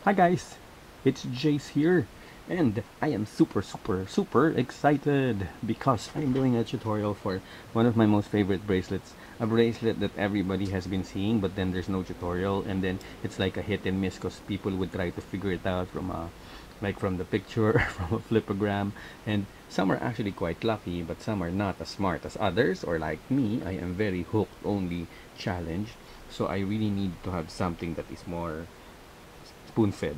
Hi guys, it's Jace here, and I am super excited because I'm doing a tutorial for one of my most favorite bracelets. A bracelet that everybody has been seeing, but then there's no tutorial, and then it's like a hit and miss because people would try to figure it out from like from the picture, from a flipogram, and some are actually quite lucky, but some are not as smart as others, or like me, I am very hook only challenged. So I really need to have something that is more spoon fed.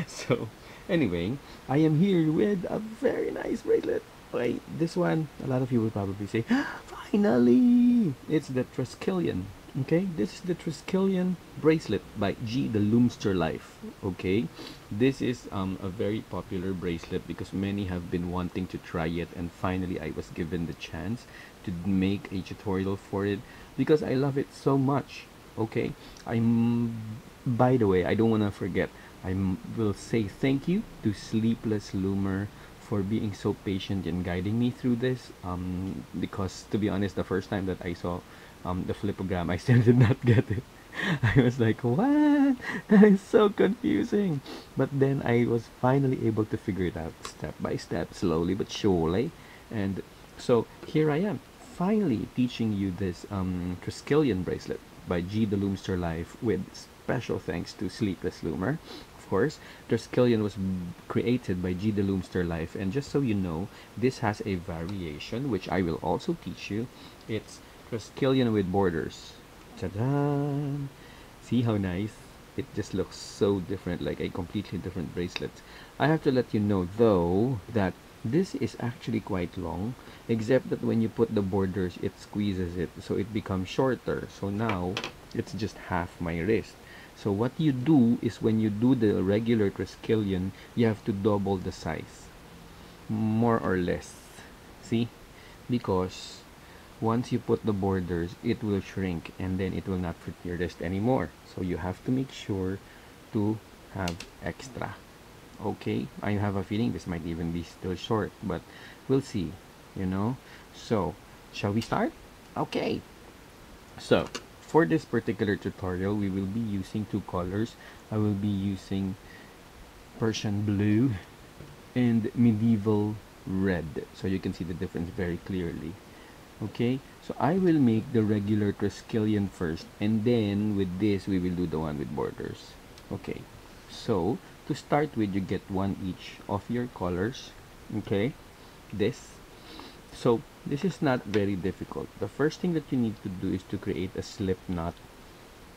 So, anyway, I am here with a very nice bracelet. Okay, this one, a lot of you will probably say, finally! It's the Triskelion. Okay, this is the Triskelion bracelet by G. the Loomster Life. Okay, this is a very popular bracelet because many have been wanting to try it, and finally I was given the chance to make a tutorial for it because I love it so much. Okay, I'm by the way, I don't want to forget, will say thank you to Sleepless Loomer for being so patient in guiding me through this, because to be honest, the first time that I saw the flipogram, I still did not get it. I was like, what? That is so confusing. But then I was finally able to figure it out step by step, slowly but surely. And so here I am, finally teaching you this Triskelion bracelet by G. the Loomster Life, with special thanks to Sleepless Loomer. Of course, Triskelion was created by G. the Loomster Life, and just so you know, this has a variation which I will also teach you. It's Triskelion with borders. Ta-da! See how nice? It just looks so different, like a completely different bracelet. I have to let you know though that this is actually quite long, except that when you put the borders, it squeezes it, so it becomes shorter. So now, it's just half my wrist. So what you do is when you do the regular Triskelion, you have to double the size, more or less. See? Because once you put the borders, it will shrink and then it will not fit your wrist anymore. So you have to make sure to have extra. Okay, I have a feeling this might even be still short, but we'll see, you know. So, shall we start? Okay. So, for this particular tutorial, we will be using two colors. I will be using Persian blue and medieval red, so you can see the difference very clearly. Okay, so I will make the regular Triskelion first, and then with this we will do the one with borders. Okay, so to start with, you get one each of your colors. Okay, this. So this is not very difficult. The first thing that you need to do is to create a slip knot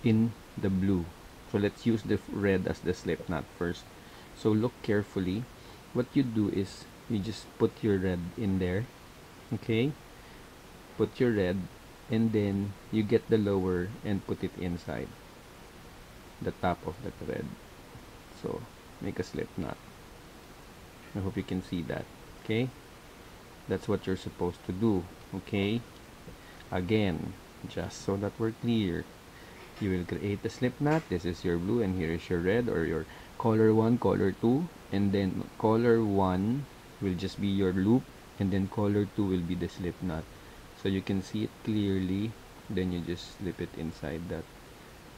in the blue. So let's use the red as the slip knot first. So look carefully. What you do is you just put your red in there. Okay, put your red, and then you get the lower and put it inside the top of that red. So make a slip knot. I hope you can see that. Okay, that's what you're supposed to do. Okay, again, just so that we're clear, you will create the slip knot. This is your blue and here is your red, or your color 1, color 2, and then color 1 will just be your loop, and then color 2 will be the slip knot. So you can see it clearly. Then you just slip it inside that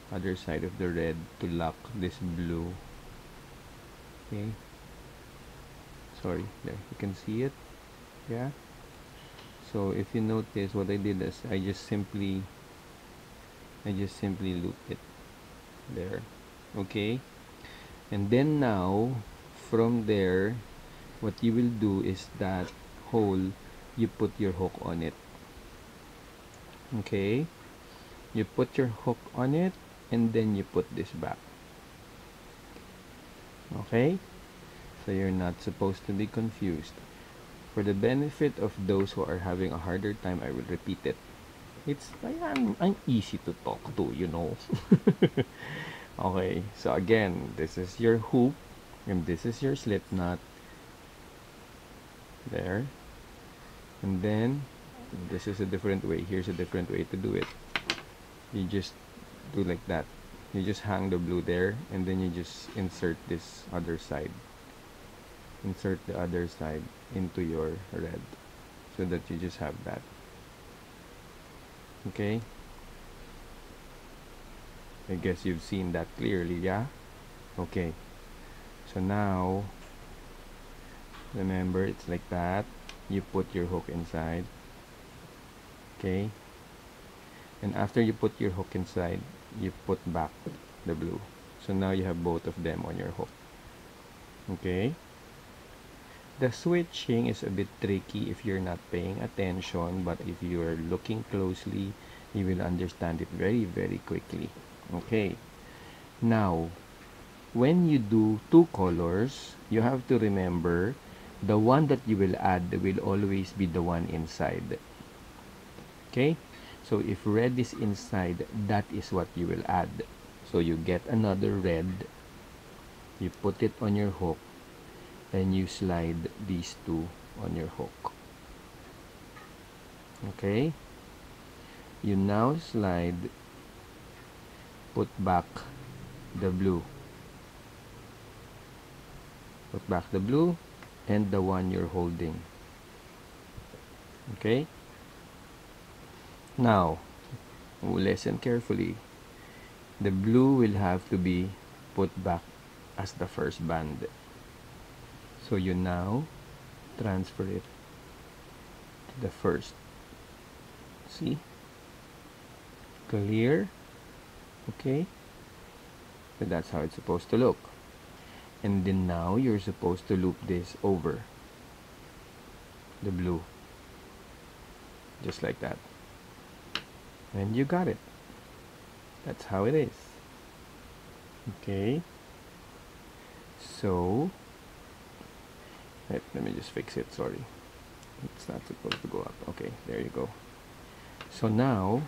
other side of the red to lock this blue. Okay, sorry, there you can see it. Yeah, so if you notice, what I did is I just simply loop it there. Okay, and then now from there, what you will do is that hole, you put your hook on it. Okay, you put your hook on it, and then you put this back. Okay, so you're not supposed to be confused. For the benefit of those who are having a harder time, I will repeat it. I'm easy to talk to, you know. Okay, so again, this is your hoop, and this is your slip knot there, and then this is a different way. Here's a different way to do it. You just do like that. You just hang the blue there, and then you just insert this other side. Insert the other side into your red, so that you just have that. Okay, I guess you've seen that clearly, yeah? Okay, so now remember it's like that. You put your hook inside. Okay, and after you put your hook inside, you put back the blue. So now you have both of them on your hook. Okay, the switching is a bit tricky if you're not paying attention, but if you're looking closely, you will understand it very, very quickly. Okay, now when you do two colors, you have to remember the one that you will add will always be the one inside. Okay, so if red is inside, that is what you will add. So you get another red, you put it on your hook, and you slide these two on your hook. Okay, you now slide, put back the blue, put back the blue and the one you're holding. Okay, now listen carefully. The blue will have to be put back as the first band. So you now transfer it to the first. See? Clear? Okay? So that's how it's supposed to look. And then now you're supposed to loop this over the blue. Just like that. And you got it. That's how it is. Okay. So, let me just fix it. Sorry. It's not supposed to go up. Okay, there you go. So now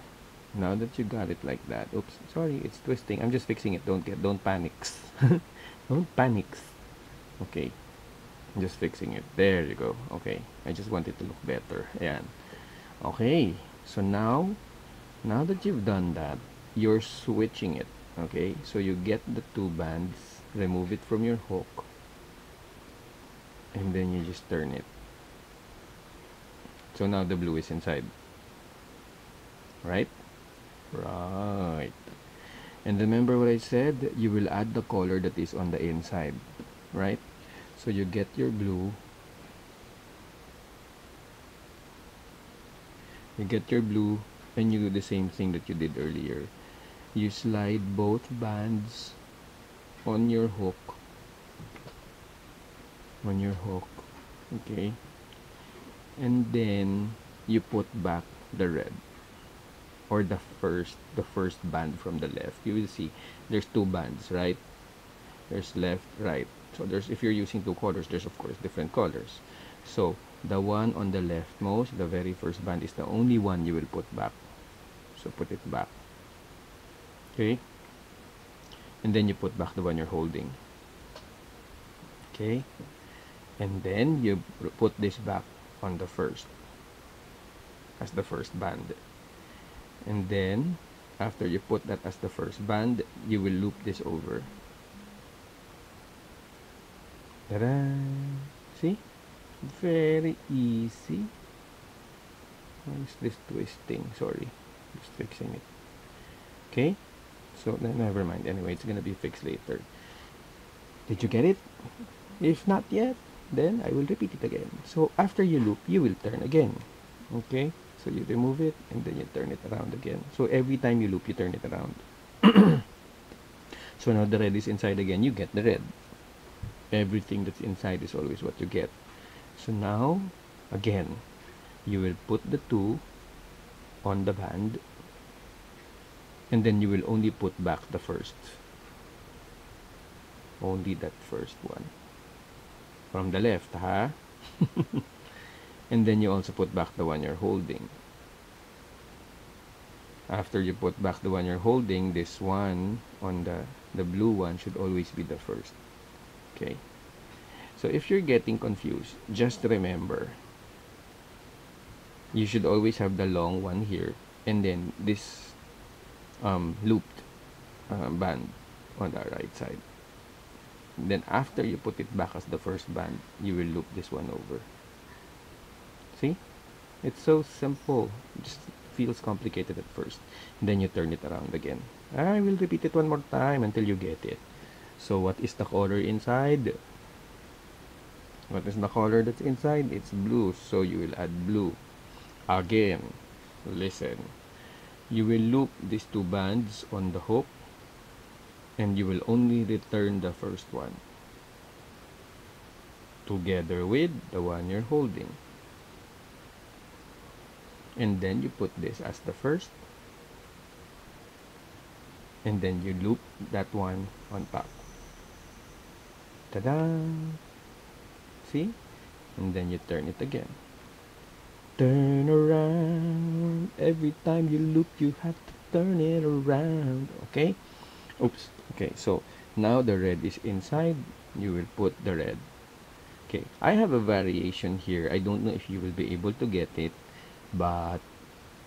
that you got it like that, oops, sorry, it's twisting. I'm just fixing it. Don't panic. Don't panic. Okay, I'm just fixing it. There you go. Okay, I just want it to look better. Ayan. Okay, so now that you've done that, you're switching it. Okay, so you get the two bands, remove it from your hook, and then you just turn it. So now the blue is inside. Right? Right. And remember what I said? You will add the color that is on the inside. Right? So you get your blue. You get your blue and you do the same thing that you did earlier. You slide both bands on your hook. On your hook. Okay? And then you put back the red. Or the first band from the left. You will see there's two bands, right? There's left, right. So there's, if you're using two colors, there's of course different colors. So the one on the leftmost, the very first band, is the only one you will put back. So put it back. Okay? And then you put back the one you're holding. Okay? And then you put this back on the first as the first band. And then after you put that as the first band, you will loop this over. Ta-da! See? Very easy. Why is this twisting? Sorry. Just fixing it. Okay? So, never mind. Anyway, it's gonna be fixed later. Did you get it? If not yet, then I will repeat it again. So, after you loop, you will turn again. Okay? So you remove it and then you turn it around again. So every time you loop, you turn it around. So now the red is inside again. You get the red. Everything that's inside is always what you get. So now, again, you will put the two on the band and then you will only put back the first. Only that first one. From the left, huh? And then you also put back the one you're holding. After you put back the one you're holding, this one on the blue one should always be the first. Okay? So if you're getting confused, just remember, you should always have the long one here and then this looped band on the right side. Then after you put it back as the first band, you will loop this one over. See? It's so simple. It just feels complicated at first. And then you turn it around again. I will repeat it one more time until you get it. So what is the color inside? What is the color that's inside? It's blue, so you will add blue. Again, listen. You will loop these two bands on the hook, and you will only return the first one together with the one you're holding. And then you put this as the first, and then you loop that one on top. Ta-da! See? And then you turn it again. Turn around. Every time you loop, you have to turn it around. Okay? Oops. Okay, so now the red is inside. You will put the red. Okay, I have a variation here. I don't know if you will be able to get it, but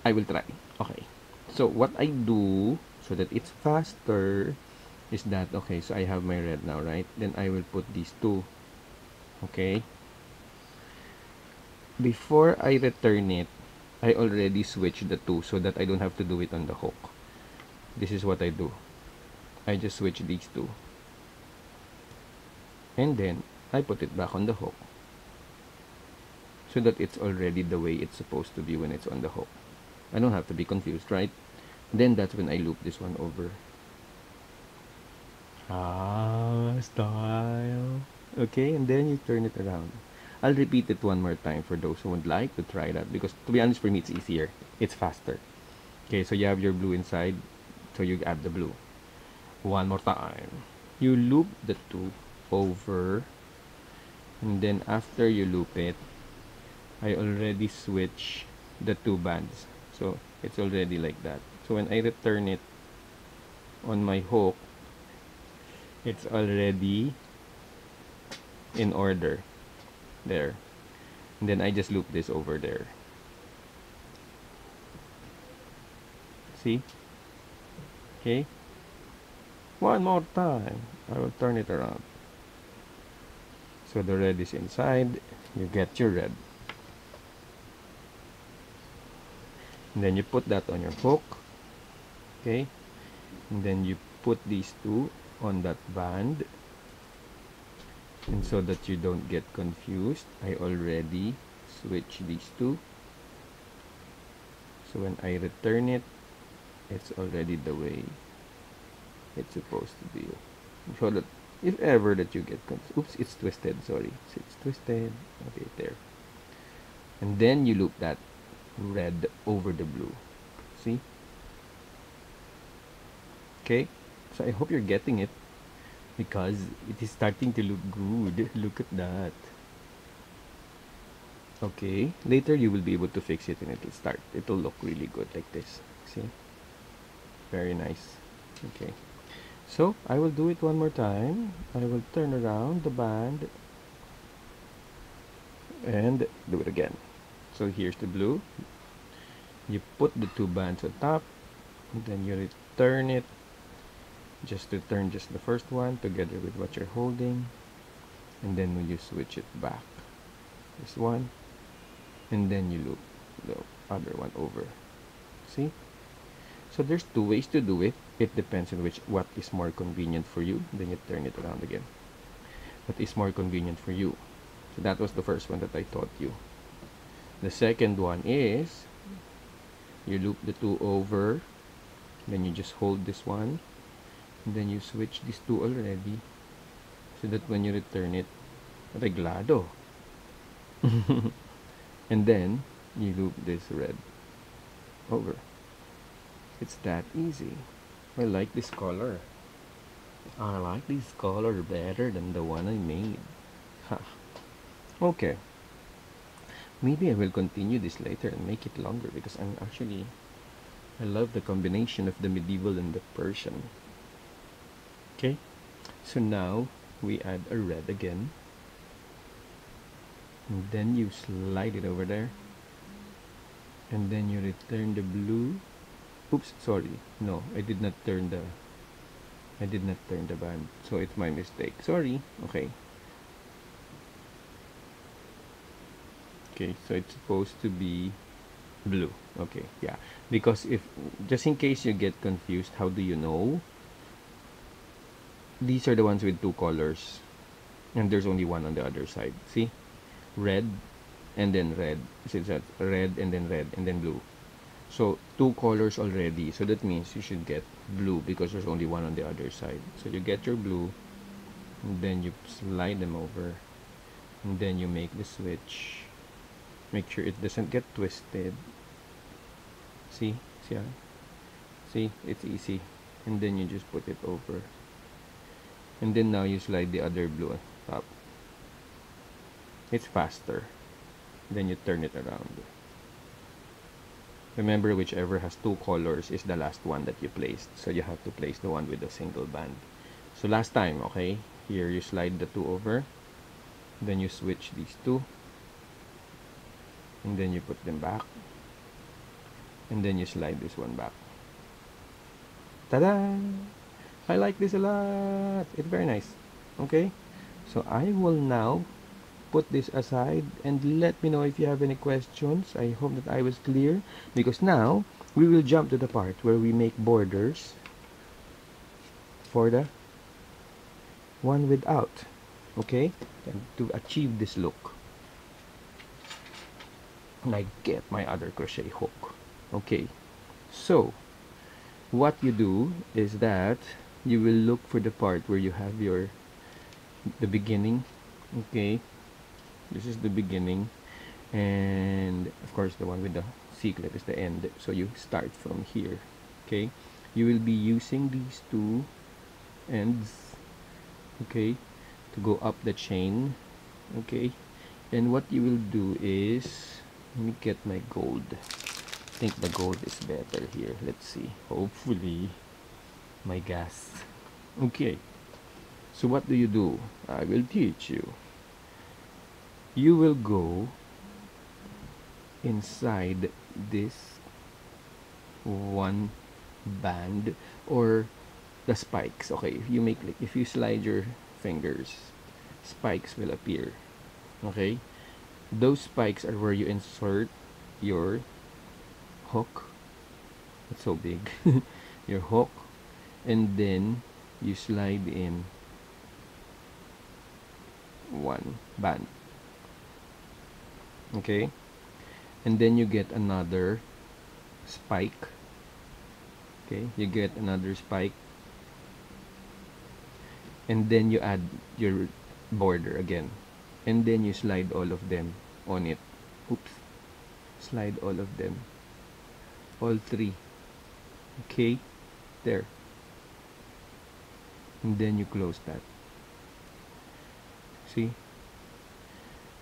I will try. Okay, so what I do so that it's faster is that, okay, so I have my red now, right? Then I will put these two. Okay, before I return it, I already switched the two so that I don't have to do it on the hook. This is what I do. I just switch these two, and then I put it back on the hook so that it's already the way it's supposed to be when it's on the hook. I don't have to be confused, right? Then that's when I loop this one over. Style. Okay, and then you turn it around. I'll repeat it one more time for those who would like to try that, because to be honest, for me it's easier. It's faster. Okay, so you have your blue inside, so you add the blue. One more time. You loop the two over, and then after you loop it, I already switch the two bands, so it's already like that. So when I return it on my hook, it's already in order there, and then I just loop this over there. See? Okay, one more time. I will turn it around, so the red is inside. You get your red, and then you put that on your hook. Okay, and then you put these two on that band, and so that you don't get confused, I already switch these two, so when I return it, it's already the way it's supposed to be, so that if ever that you get confused, oops, it's twisted, sorry, it's twisted, okay, there, and then you loop that red over the blue. See? Okay, so I hope you're getting it, because it is starting to look good. Look at that. Okay, later you will be able to fix it, and it'll look really good like this. See? Very nice. Okay, so I will do it one more time. I will turn around the band and do it again. So here's the blue. You put the two bands on top, and then you return it. Just return just the first one together with what you're holding, and then when you switch it back, this one, and then you loop the other one over. See? So there's two ways to do it. It depends on what is more convenient for you. Then you turn it around again. What is more convenient for you? So that was the first one that I taught you. The second one is you loop the two over, then you just hold this one, and then you switch these two already, so that when you return it, reglado. And then you loop this red over. It's that easy. I like this color. I like this color better than the one I made. Ha. Okay. Maybe I will continue this later and make it longer, because I love the combination of the medieval and the Persian. Okay, so now we add a red again, and then you slide it over there, and then you return the blue. Oops, sorry, no, I did not turn the band, so it's my mistake, sorry. Okay, so it's supposed to be blue. Okay, yeah, because if just in case you get confused, how do you know? these are the ones with two colors, and there's only one on the other side. See, red and then red. See that, red and then red and then blue. So two colors already, so that means you should get blue because there's only one on the other side. So you get your blue, and then you slide them over, and then you make the switch. Make sure it doesn't get twisted. See, see, it's easy. And then you just put it over, and then now you slide the other blue on top. It's faster. Then you turn it around. Remember, whichever has two colors is the last one that you placed. So you have to place the one with a single band. So last time, okay, here you slide the two over, then you switch these two, and then you put them back, and then you slide this one back. Ta-da! I like this a lot. It's very nice. Okay, so I will now put this aside and let me know if you have any questions. I hope that I was clear, because now we will jump to the part where we make borders for the one without. Okay, and to achieve this look, and I get my other crochet hook. Okay, so what you do is that you will look for the part where you have the beginning. Okay, this is the beginning, and of course the one with the C-clip is the end. So you start from here. Okay, you will be using these two ends, okay, to go up the chain. Okay, and what you will do is, let me get my gold. I think the gold is better here. Let's see, hopefully my gas. Okay, so what do you do? I will teach you. You will go inside this one band or the spikes. Okay, if you make, like, if you slide your fingers, spikes will appear. Okay, those spikes are where you insert your hook. It's so big. Your hook, and then you slide in one band. Okay, and then you get another spike. Okay, you get another spike, and then you add your border again, and then you slide all of them on it. Oops, slide all of them, all three. Okay, there, and then you close that. See,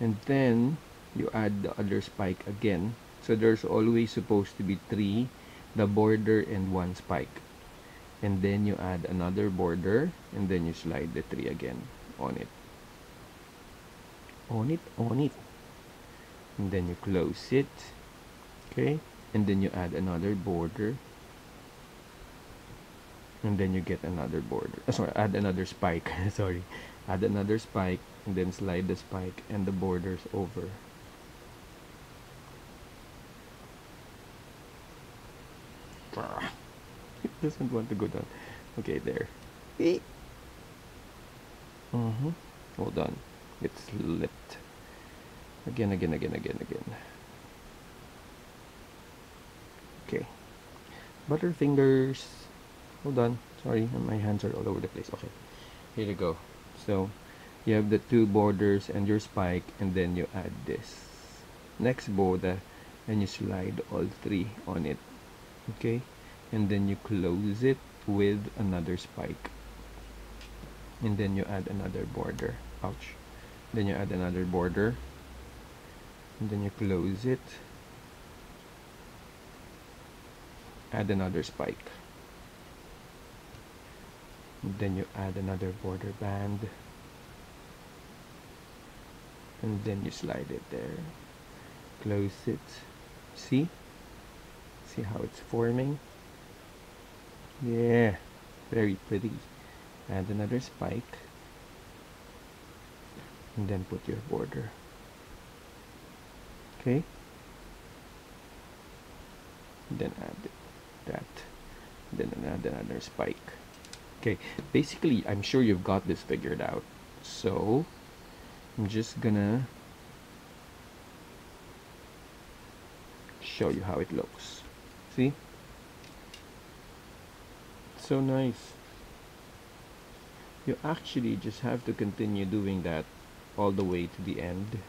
and then you add the other spike again. So there's always supposed to be three, the border and one spike, and then you add another border, and then you slide the three again on it, on it, and then you close it. Okay, and then you add another border, and then you get another border. Sorry, add another spike. Sorry, add another spike, and then slide the spike and the borders over. It doesn't want to go down. Okay, there. Hold on. It slipped. Again. Okay. Butterfingers. Hold on. Sorry, my hands are all over the place. Okay. Here you go. So, you have the two borders and your spike, and then you add this next border, and you slide all three on it. Okay, and then you close it with another spike, and then you add another border. Ouch. Then you add another border, and then you close it, add another spike, and then you add another border band, and then you slide it there, close it. See how it's forming? Yeah, very pretty. Add another spike, and then put your border. Okay, then add that, then add another spike. Okay, basically, I'm sure you've got this figured out. So, I'm just gonna show you how it looks. See? So nice. You actually just have to continue doing that all the way to the end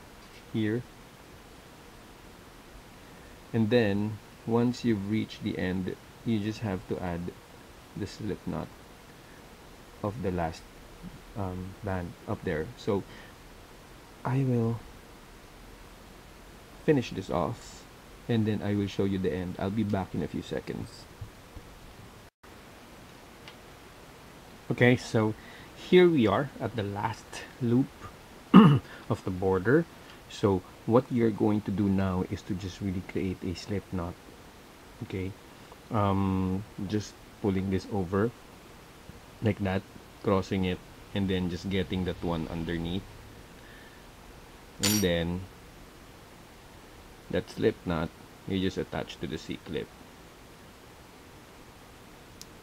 here. And then, once you've reached the end, you just have to add the slip knot of the last band up there. So, I will finish this off and then I will show you the end. I'll be back in a few seconds. Okay, so here we are at the last loop of the border. So what you're going to do now is to just really create a slip knot. Okay, just pulling this over like that, crossing it, and then just getting that one underneath, and then that slip knot you just attach to the C-clip.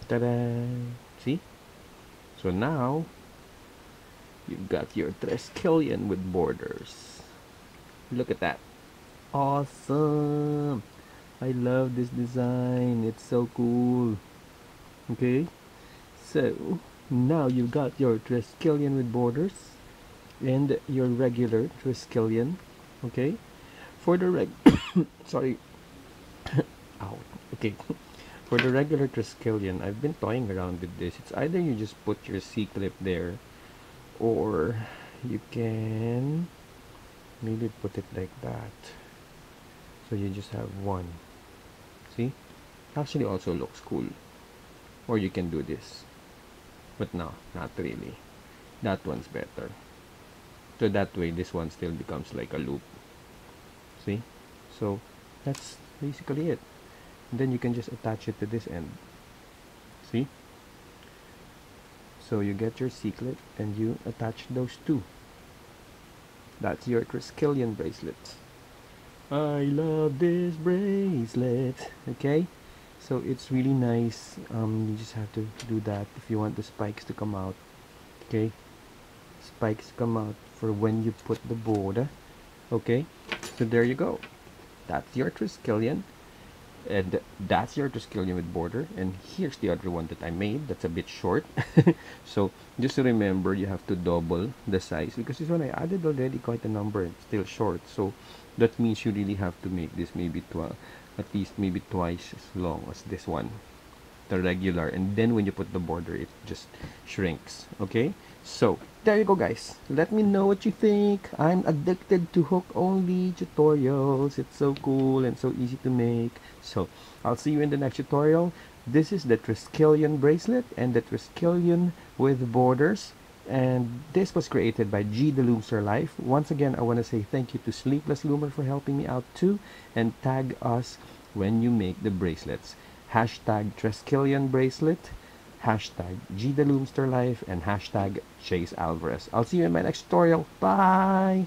Ta-da! See? So now you've got your Triskelion with borders. Look at that. Awesome! I love this design. It's so cool. Okay? So now you've got your Triskelion with borders and your regular Triskelion. Okay? For the sorry. Ow. Okay. For the regular Triskelion, I've been toying around with this. It's either you just put your C-clip there, or you can maybe put it like that. So you just have one. See? Actually also looks cool. Or you can do this. But no, not really. That one's better. So that way, this one still becomes like a loop. See? So that's basically it. And then you can just attach it to this end. See? So you get your C-clip and you attach those two. That's your Triskelion bracelet. I love this bracelet. Okay? So it's really nice. You just have to do that if you want the spikes to come out. Okay? Spikes come out for when you put the border. Okay? So there you go. That's your Triskelion. And that's your Triskelion with border. And here's the other one that I made that's a bit short. So just remember, you have to double the size, because this one I added already quite a number. It's still short, so that means you really have to make this maybe at least maybe twice as long as this one, the regular. And then when you put the border, it just shrinks. Okay, so there you go, guys. Let me know what you think. I'm addicted to hook only tutorials. It's so cool and so easy to make. So I'll see you in the next tutorial. This is the Triskelion bracelet and the Triskelion with borders, and this was created by G the Loomster Life. Once again, I want to say thank you to Sleepless Loomer for helping me out too, and tag us when you make the bracelets. Hashtag Triskelion bracelet, hashtag G the Loomster Life, and hashtag Chase Alvarez. I'll see you in my next tutorial. Bye!